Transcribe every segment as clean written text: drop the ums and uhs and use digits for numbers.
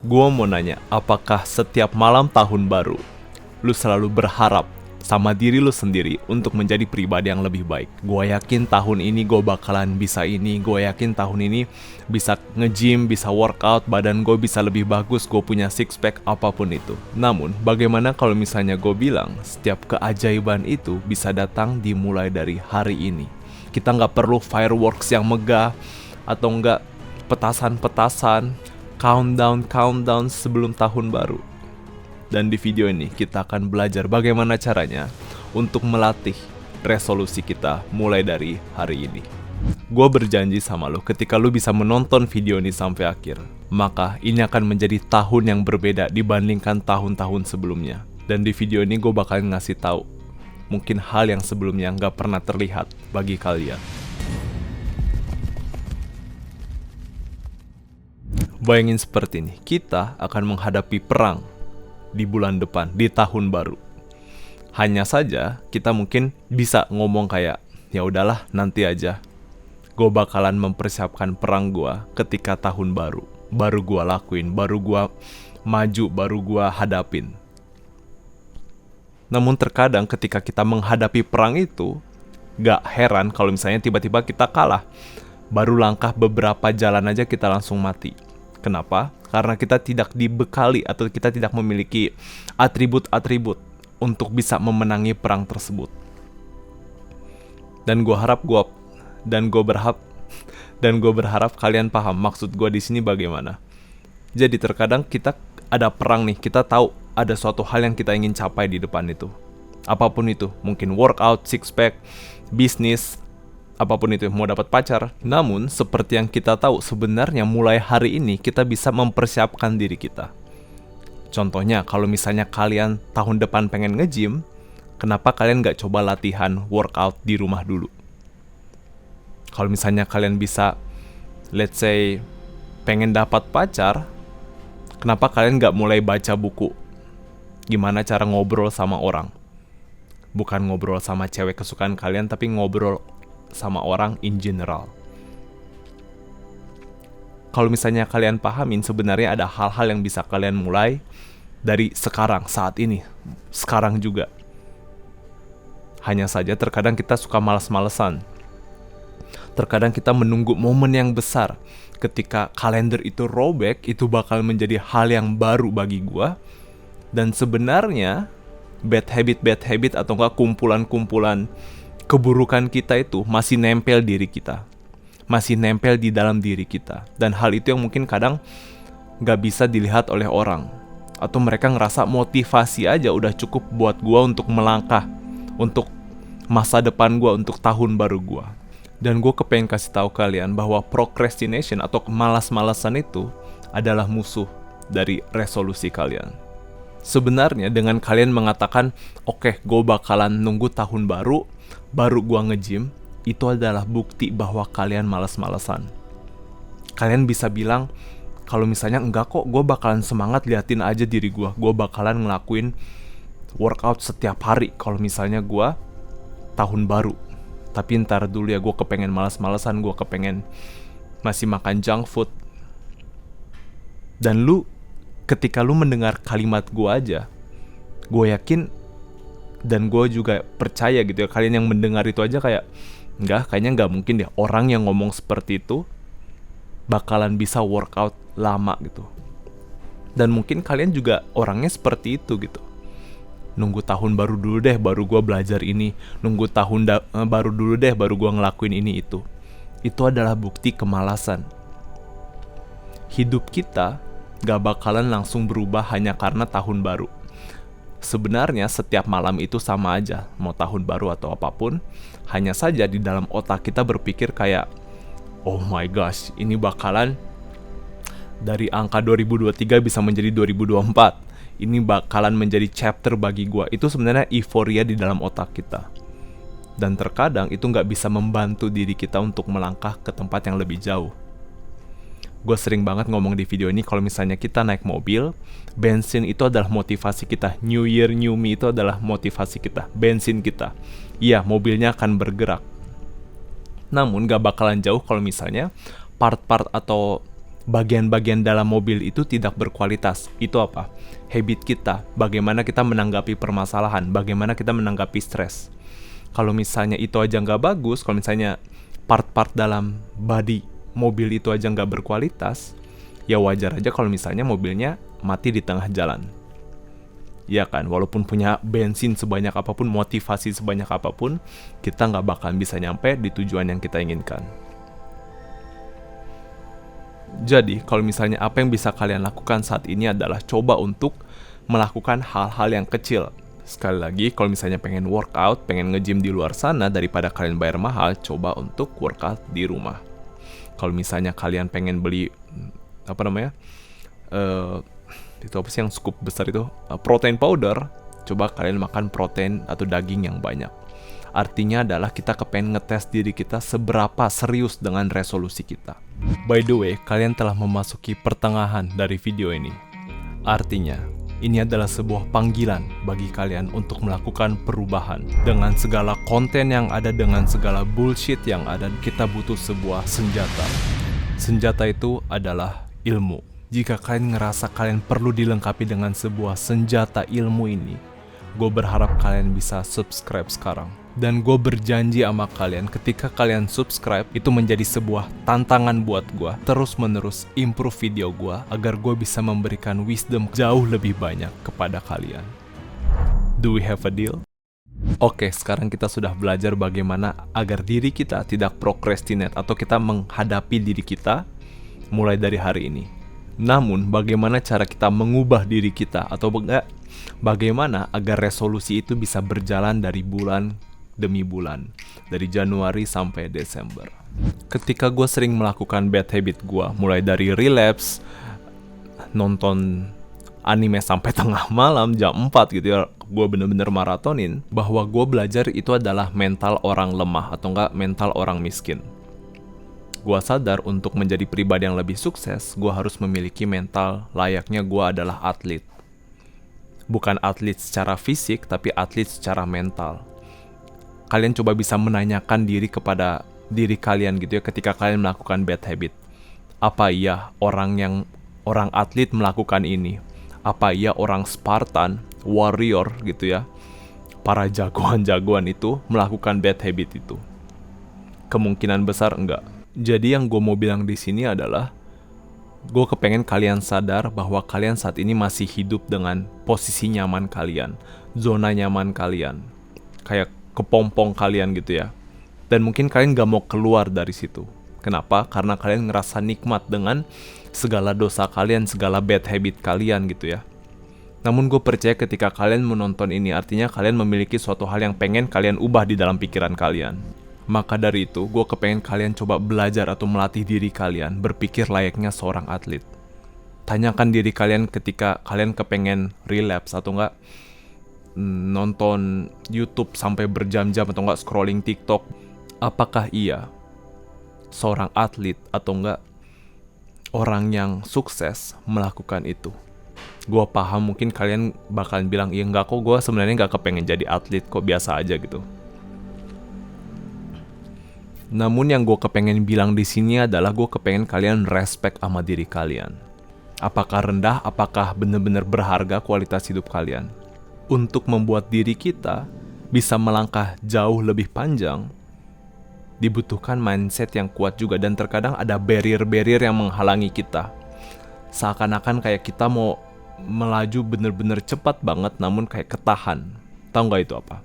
Gua mau nanya, apakah setiap malam tahun baru, lu selalu berharap sama diri lu sendiri untuk menjadi pribadi yang lebih baik? Gua yakin tahun ini gue bakalan bisa ini, gue yakin tahun ini bisa nge-gym, bisa workout, badan gue bisa lebih bagus, gue punya six pack, apapun itu. Namun, bagaimana kalau misalnya gue bilang, setiap keajaiban itu bisa datang dimulai dari hari ini. Kita nggak perlu fireworks yang megah, atau nggak petasan-petasan, countdown sebelum tahun baru. Dan di video ini kita akan belajar bagaimana caranya untuk melatih resolusi kita mulai dari hari ini. Gua berjanji sama lo, ketika lo bisa menonton video ini sampai akhir, maka ini akan menjadi tahun yang berbeda dibandingkan tahun-tahun sebelumnya. Dan di video ini gue bakal ngasih tahu mungkin hal yang sebelumnya nggak pernah terlihat bagi kalian. Bayangin seperti ini, kita akan menghadapi perang di bulan depan, di tahun baru. Hanya saja kita mungkin bisa ngomong kayak, ya udahlah nanti aja. Gue bakalan mempersiapkan perang gue ketika tahun baru. Baru gue lakuin, baru gue maju, baru gue hadapin. Namun terkadang ketika kita menghadapi perang itu, gak heran kalau misalnya tiba-tiba kita kalah. Baru langkah beberapa jalan aja kita langsung mati. Kenapa? Karena kita tidak dibekali atau kita tidak memiliki atribut-atribut untuk bisa memenangi perang tersebut. Dan gue berharap kalian paham maksud gue di sini bagaimana. Jadi terkadang kita ada perang nih, kita tahu ada suatu hal yang kita ingin capai di depan itu. Apapun itu, mungkin workout, six pack, bisnis, apapun itu, mau dapat pacar. Namun, seperti yang kita tahu, sebenarnya mulai hari ini kita bisa mempersiapkan diri kita. Contohnya, kalau misalnya kalian tahun depan pengen nge-gym, kenapa kalian nggak coba latihan workout di rumah dulu? Kalau misalnya kalian bisa, let's say, pengen dapat pacar, kenapa kalian nggak mulai baca buku? Gimana cara ngobrol sama orang? Bukan ngobrol sama cewek kesukaan kalian, tapi ngobrol sama orang in general. Kalau misalnya kalian pahamin, sebenarnya ada hal-hal yang bisa kalian mulai dari sekarang, saat ini, sekarang juga. Hanya saja terkadang kita suka malas-malesan. Terkadang kita menunggu momen yang besar. Ketika kalender itu robek, itu bakal menjadi hal yang baru bagi gua. Dan sebenarnya bad habit atau enggak kumpulan-kumpulan keburukan kita itu masih nempel diri kita, masih nempel di dalam diri kita. Dan hal itu yang mungkin kadang gak bisa dilihat oleh orang, atau mereka ngerasa motivasi aja udah cukup buat gua untuk melangkah, untuk masa depan gua, untuk tahun baru gua. Dan gua kepengen kasih tahu kalian bahwa procrastination atau malas-malasan itu adalah musuh dari resolusi kalian. Sebenarnya dengan kalian mengatakan, oke, gue bakalan nunggu tahun baru gua nge-gym, itu adalah bukti bahwa kalian malas-malasan. Kalian bisa bilang, kalau misalnya enggak kok, gue bakalan semangat, liatin aja diri gue bakalan ngelakuin workout setiap hari kalau misalnya gue tahun baru. Tapi ntar dulu ya, gue kepengen malas-malasan, gue kepengen masih makan junk food. Dan ketika lu mendengar kalimat gue aja, gue yakin dan gue juga percaya gitu ya, kalian yang mendengar itu aja kayak, kayaknya nggak mungkin deh orang yang ngomong seperti itu bakalan bisa workout lama gitu. Dan mungkin kalian juga orangnya seperti itu gitu. Nunggu tahun baru dulu deh baru gue belajar ini, nunggu tahun baru dulu deh baru gue ngelakuin ini itu. Itu adalah bukti kemalasan. Hidup kita gak bakalan langsung berubah hanya karena tahun baru. Sebenarnya setiap malam itu sama aja, mau tahun baru atau apapun. Hanya saja di dalam otak kita berpikir kayak, oh my gosh, ini bakalan dari angka 2023 bisa menjadi 2024. Ini bakalan menjadi chapter bagi gua. Itu sebenarnya euforia di dalam otak kita. Dan terkadang itu gak bisa membantu diri kita untuk melangkah ke tempat yang lebih jauh. Gue sering banget ngomong di video ini, kalau misalnya kita naik mobil, bensin itu adalah motivasi kita. New Year, New Me itu adalah motivasi kita, bensin kita. Iya, mobilnya akan bergerak. Namun gak bakalan jauh kalau misalnya part-part atau bagian-bagian dalam mobil itu tidak berkualitas. Itu apa? Habit kita, bagaimana kita menanggapi permasalahan, bagaimana kita menanggapi stres. Kalau misalnya itu aja nggak bagus, kalau misalnya part-part dalam body mobil itu aja nggak berkualitas, ya wajar aja kalau misalnya mobilnya mati di tengah jalan. Ya kan, walaupun punya bensin sebanyak apapun, motivasi sebanyak apapun, kita nggak bakal bisa nyampe di tujuan yang kita inginkan. Jadi, kalau misalnya apa yang bisa kalian lakukan saat ini adalah coba untuk melakukan hal-hal yang kecil. Sekali lagi, kalau misalnya pengen workout, pengen nge-gym di luar sana, daripada kalian bayar mahal, coba untuk workout di rumah. Kalau misalnya kalian pengen beli, itu apa sih yang scoop besar itu, protein powder, coba kalian makan protein atau daging yang banyak. Artinya adalah kita kepengen ngetes diri kita seberapa serius dengan resolusi kita. By the way, kalian telah memasuki pertengahan dari video ini. Artinya, ini adalah sebuah panggilan bagi kalian untuk melakukan perubahan. Dengan segala konten yang ada, dengan segala bullshit yang ada, kita butuh sebuah senjata. Senjata itu adalah ilmu. Jika kalian ngerasa kalian perlu dilengkapi dengan sebuah senjata ilmu ini, gue berharap kalian bisa subscribe sekarang. Dan gue berjanji sama kalian, ketika kalian subscribe, itu menjadi sebuah tantangan buat gue terus-menerus improve video gue, agar gue bisa memberikan wisdom jauh lebih banyak kepada kalian. Do we have a deal? Oke, sekarang kita sudah belajar bagaimana agar diri kita tidak procrastinate atau kita menghadapi diri kita mulai dari hari ini. Namun, bagaimana cara kita mengubah diri kita atau bagaimana agar resolusi itu bisa berjalan dari bulan demi bulan, dari Januari sampai Desember. Ketika gue sering melakukan bad habit gue, mulai dari relapse, nonton anime sampai tengah malam, jam 4 gitu ya, gue bener-bener maratonin, bahwa gue belajar itu adalah mental orang lemah atau mental orang miskin. Gue sadar untuk menjadi pribadi yang lebih sukses, gue harus memiliki mental layaknya gue adalah atlet. Bukan atlet secara fisik, tapi atlet secara mental. Kalian coba bisa menanyakan diri kepada diri kalian gitu ya, ketika kalian melakukan bad habit. Apa iya orang atlet melakukan ini? Apa iya orang Spartan, warrior gitu ya, para jagoan-jagoan itu melakukan bad habit itu? Kemungkinan besar enggak. Jadi yang gue mau bilang di sini adalah, gue kepengen kalian sadar bahwa kalian saat ini masih hidup dengan posisi nyaman kalian, zona nyaman kalian, kayak kepompong kalian gitu ya. Dan mungkin kalian gak mau keluar dari situ. Kenapa? Karena kalian ngerasa nikmat dengan segala dosa kalian, segala bad habit kalian gitu ya. Namun gue percaya ketika kalian menonton ini, artinya kalian memiliki suatu hal yang pengen kalian ubah di dalam pikiran kalian. Maka dari itu, gue kepengen kalian coba belajar atau melatih diri kalian berpikir layaknya seorang atlet. Tanyakan diri kalian ketika kalian kepengen relapse atau enggak nonton YouTube sampai berjam-jam atau enggak scrolling TikTok. Apakah iya seorang atlet atau enggak orang yang sukses melakukan itu? Gue paham mungkin kalian bakalan bilang, iya enggak kok, gue sebenarnya enggak kepengen jadi atlet kok, biasa aja gitu. Namun yang gue kepengen bilang di sini adalah gue kepengen kalian respect sama diri kalian. Apakah rendah, apakah benar-benar berharga kualitas hidup kalian? Untuk membuat diri kita bisa melangkah jauh lebih panjang, dibutuhkan mindset yang kuat juga. Dan terkadang ada barrier-barrier yang menghalangi kita. Seakan-akan kayak kita mau melaju benar-benar cepat banget, namun kayak ketahan. Tahu nggak itu apa?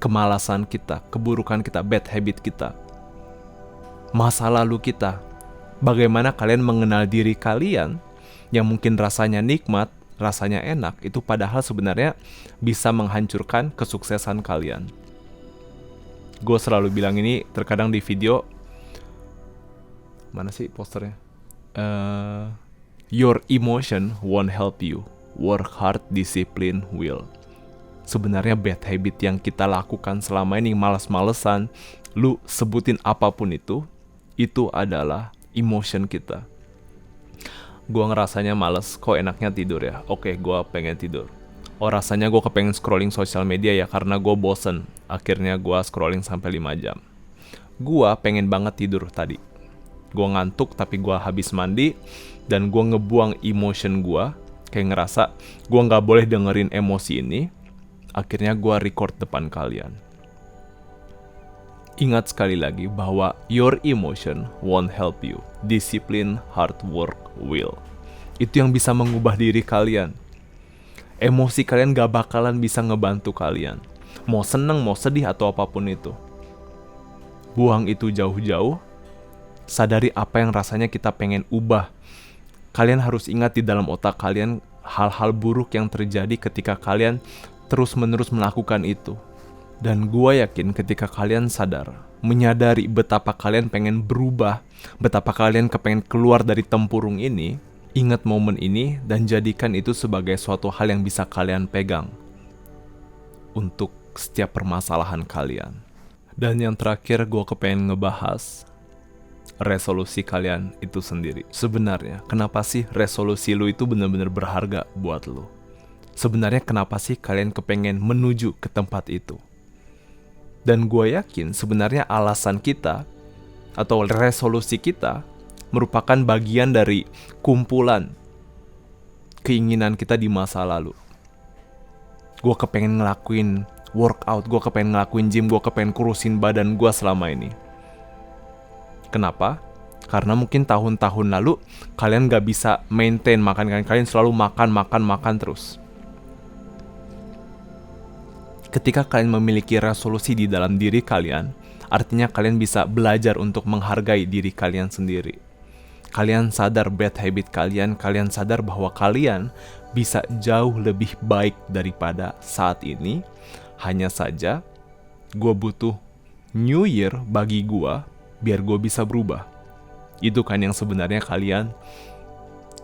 Kemalasan kita, keburukan kita, bad habit kita, masa lalu kita. Bagaimana kalian mengenal diri kalian yang mungkin rasanya nikmat, rasanya enak, itu padahal sebenarnya bisa menghancurkan kesuksesan kalian. Gue selalu bilang ini terkadang di video. Mana sih posternya? Your emotion won't help you. Work hard, discipline will. Sebenarnya bad habit yang kita lakukan selama ini, malas-malesan, lu sebutin apapun itu adalah emotion kita. Gua ngerasanya males, kok enaknya tidur ya? Oke, gua pengen tidur. Oh, rasanya gua kepengen scrolling sosial media ya, karena gua bosen. Akhirnya gua scrolling sampai 5 jam. Gua pengen banget tidur tadi. gue ngantuk tapi gue habis mandi, dan gue ngebuang emotion gue, kayak ngerasa gue gak boleh dengerin emosi ini. Akhirnya gue record depan kalian. Ingat sekali lagi bahwa your emotion won't help you, discipline, hard work will. Itu yang bisa mengubah diri kalian. Emosi kalian gak bakalan bisa ngebantu kalian, mau seneng, mau sedih, atau apapun itu. Buang itu jauh-jauh. Sadari apa yang rasanya kita pengen ubah. Kalian harus ingat di dalam otak kalian hal-hal buruk yang terjadi ketika kalian terus-menerus melakukan itu. Dan gue yakin ketika kalian sadar, menyadari betapa kalian pengen berubah, betapa kalian kepengen keluar dari tempurung ini, ingat momen ini dan jadikan itu sebagai suatu hal yang bisa kalian pegang untuk setiap permasalahan kalian. Dan yang terakhir gue kepengen ngebahas resolusi kalian itu sendiri. Sebenarnya, kenapa sih resolusi lu itu benar-benar berharga buat lu? Sebenarnya kenapa sih kalian kepengen menuju ke tempat itu? Dan gue yakin sebenarnya alasan kita atau resolusi kita merupakan bagian dari kumpulan keinginan kita di masa lalu. Gue kepengen ngelakuin workout, gue kepengen ngelakuin gym, gue kepengen kurusin badan gue selama ini. Kenapa? Karena mungkin tahun-tahun lalu kalian gak bisa maintain makan kalian selalu makan terus. Ketika kalian memiliki resolusi di dalam diri kalian, artinya kalian bisa belajar untuk menghargai diri kalian sendiri. Kalian sadar bad habit kalian sadar bahwa kalian bisa jauh lebih baik daripada saat ini. Hanya saja, gue butuh New Year bagi gue biar gue bisa berubah. Itu kan yang sebenarnya kalian,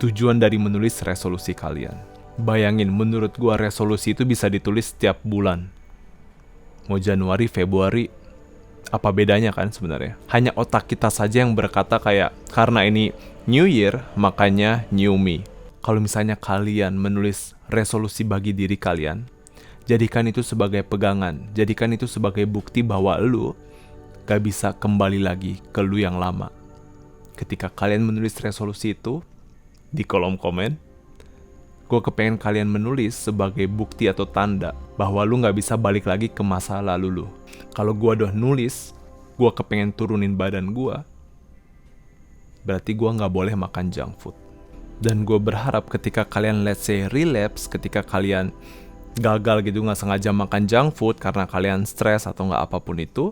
tujuan dari menulis resolusi kalian. Bayangin, menurut gue resolusi itu bisa ditulis setiap bulan. Mau Januari, Februari, apa bedanya kan sebenarnya? Hanya otak kita saja yang berkata kayak, karena ini New Year, makanya New Me. Kalau misalnya kalian menulis resolusi bagi diri kalian, jadikan itu sebagai pegangan, jadikan itu sebagai bukti bahwa lu gak bisa kembali lagi ke lu yang lama. Ketika kalian menulis resolusi itu, di kolom komen, gue kepengen kalian menulis sebagai bukti atau tanda bahwa lu gak bisa balik lagi ke masa lalu lu. Kalau gue udah nulis, gue kepengen turunin badan gue, berarti gue gak boleh makan junk food. Dan gue berharap ketika kalian let's say relapse, ketika kalian gagal gitu gak sengaja makan junk food karena kalian stres atau gak apapun itu,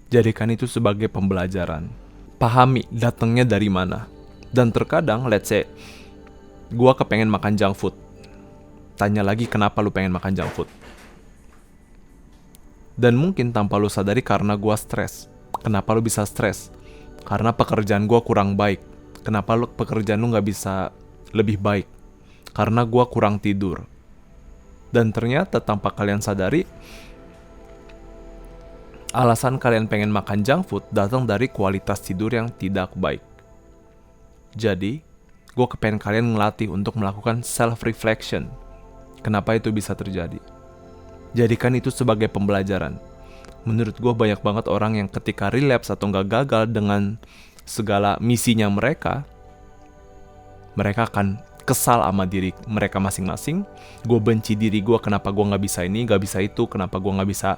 jadikan itu sebagai pembelajaran. Pahami datangnya dari mana. Dan terkadang, let's say, gue kepengen makan junk food. Tanya lagi kenapa lu pengen makan junk food. Dan mungkin tanpa lu sadari karena gue stres. Kenapa lu bisa stres? Karena pekerjaan gue kurang baik. Kenapa pekerjaan lu gak bisa lebih baik? Karena gue kurang tidur. Dan ternyata tanpa kalian sadari, alasan kalian pengen makan junk food datang dari kualitas tidur yang tidak baik. Jadi, gue kepengen kalian ngelatih untuk melakukan self-reflection. Kenapa itu bisa terjadi? Jadikan itu sebagai pembelajaran. Menurut gue banyak banget orang yang ketika relapse atau nggak gagal dengan segala misinya mereka akan kesal sama diri mereka masing-masing. Gue benci diri gue, kenapa gue nggak bisa ini, nggak bisa itu, kenapa gue nggak bisa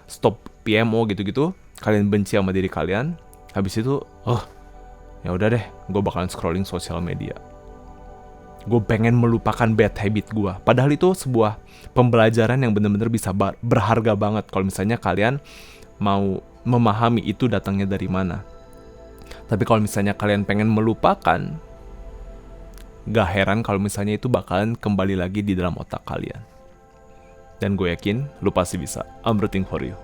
stop PMO gitu-gitu. Kalian benci sama diri kalian. Habis itu, ya udah deh, gue bakalan scrolling sosial media. Gue pengen melupakan bad habit gue. Padahal itu sebuah pembelajaran yang benar-benar bisa berharga banget kalau misalnya kalian mau memahami itu datangnya dari mana. Tapi kalau misalnya kalian pengen melupakan, gak heran kalau misalnya itu bakalan kembali lagi di dalam otak kalian. Dan gue yakin lu pasti bisa. I'm rooting for you.